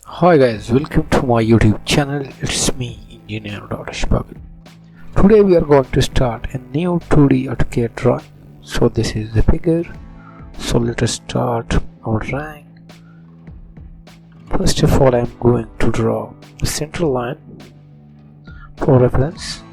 Hi guys, welcome to my YouTube channel. It's me, Engr.ashfaq. Today we are going to start a new 2D AutoCAD drawing. So this is the figure. So let us start our drawing. First of all, I am going to draw a central line for reference.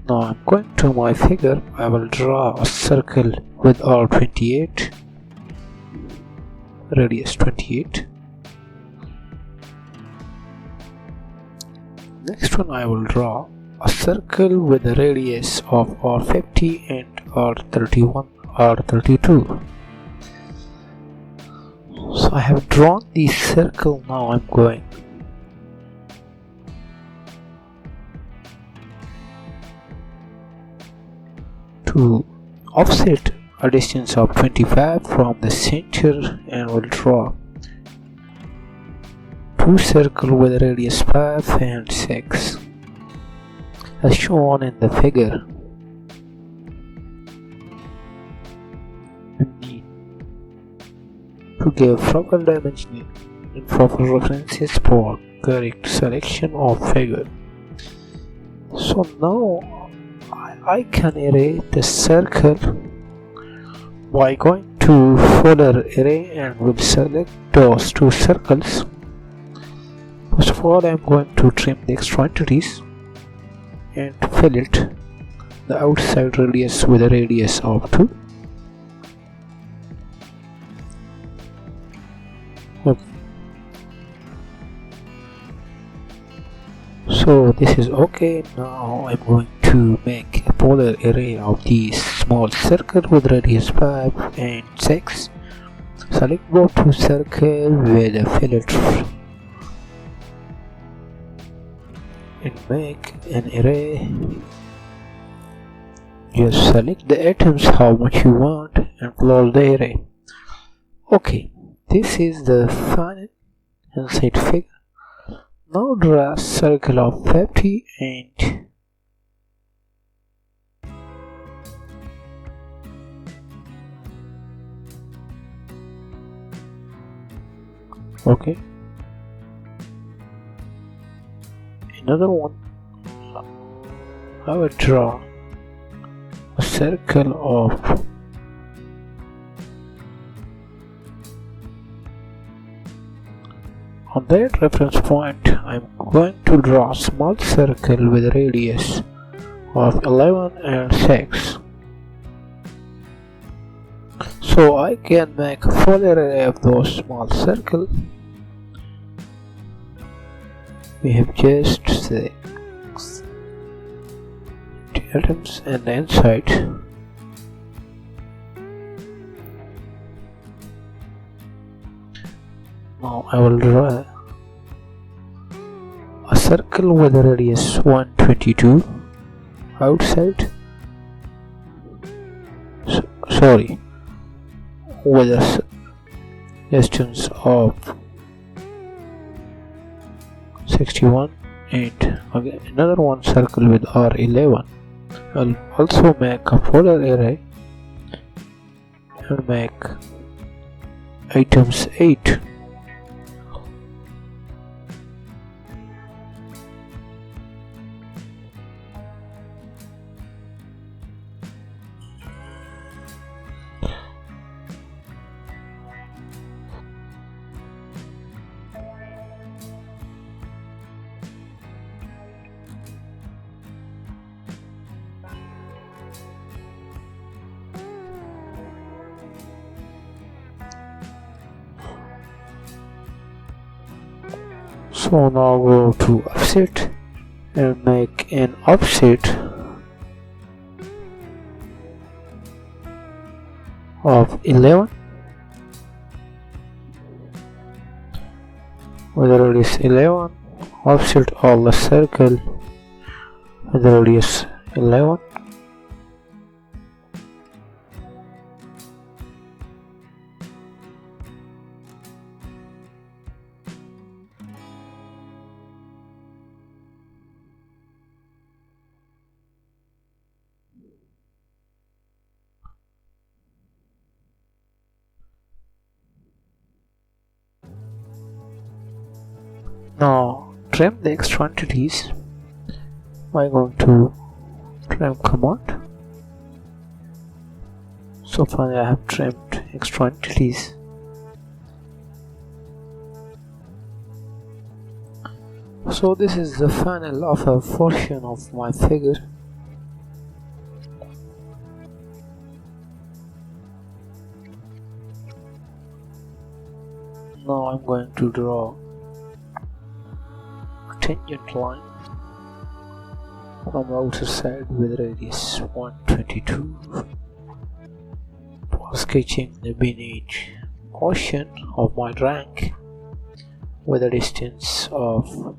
Now I am going to my figure. I will draw a circle with R28. Radius 28. Next one, I will draw a circle with a radius of R50 and R31, R32. So I have drawn the circle. Now I'm going to offset a distance of 25 from the center and will draw two circles with a radius 5 and 6 as shown in the figure. We need to give proper dimensioning and proper references for correct selection of figure. So now I can erase the circle by going to polar array and will select those two circles. First of all, I am going to trim the extra entities and fillet the outside radius with a radius of 2. Okay. So this is okay. Now I'm going to make a polar array of these small circle with radius 5 and 6. Select both two circles with a fillet and make an array. Just select the items how much you want and close the array. Okay, this is the final inside figure. Now draw a circle of 50 and okay. Another one, I will draw a circle of on that reference point. I'm going to draw a small circle with a radius of 11 and 6. So I can make a polar array of those small circles. We have just the items and the inside. Now I will draw a circle with a radius 122 outside. Sorry, with a distance of 61 and again another one circle with R11. I'll also make a polar array and make items 8. So now go to offset and make an offset of 11 with the radius 11. Offset all the circle with the radius 11. Now trim the extra entities by going to trim command. So finally I have trimmed extra entities. So this is the final of a portion of my figure. Now I'm going to draw a tangent line from the outer side with radius 122 for sketching the beneath portion of my rank with a distance of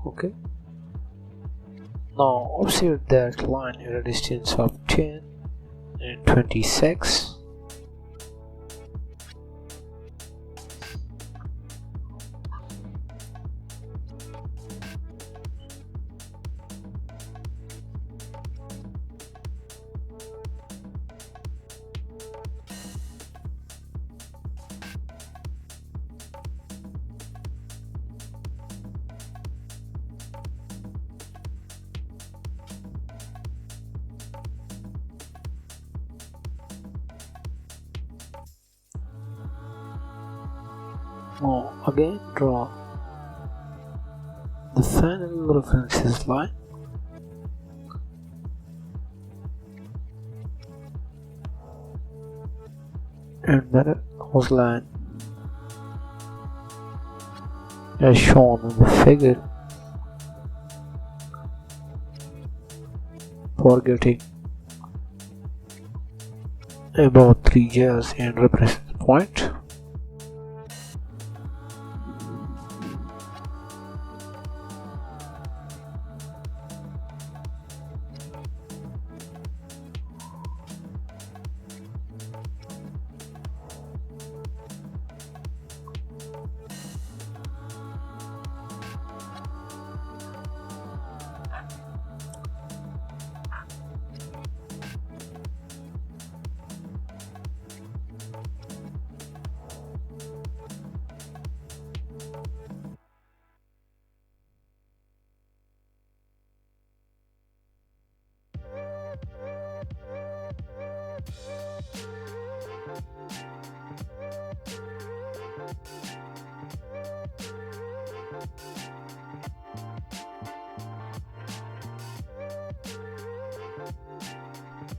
okay. Now observe that line at a distance of 10 and 26. Now again draw the final references line and the nose line as shown in the figure for getting about 3 jars and represent the point.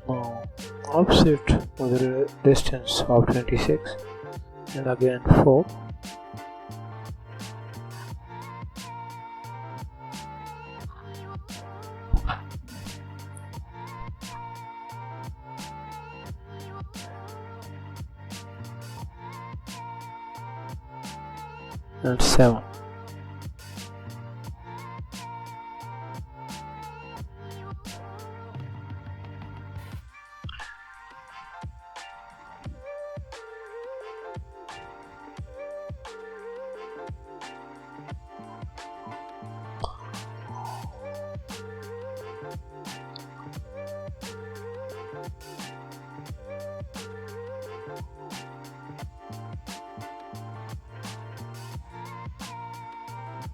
Now offset with a distance of 26 and again 4. And 7.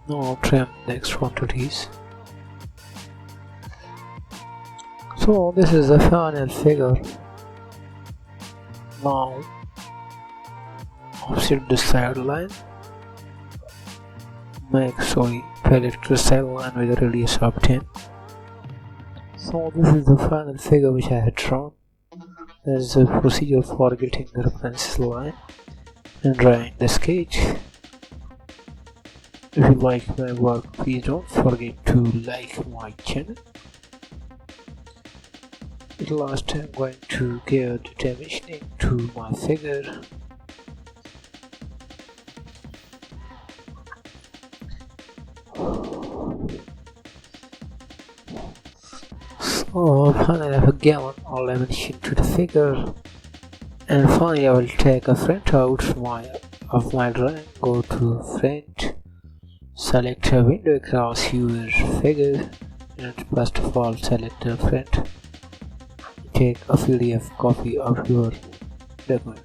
Now trim the extra entities. So this is the final figure. Now offset the side line. Fillet the side line with a radius of 10. So this is the final figure which I had drawn. There is a procedure for getting the reference line and drawing the sketch. If you like my work, please don't forget to like my channel. At last I'm going to give the dimensioning to my figure. So finally I have given all dimension to the figure, and finally I will take a print out of my drawing. Go to print, select a window across your figure, and first of all select a print. take a PDF copy of your document.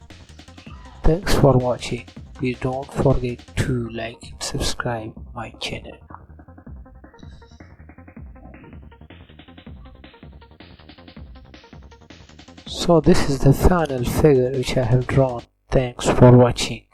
Thanks for watching. Please don't forget to like and subscribe my channel. So this is the final figure which I have drawn. Thanks for watching.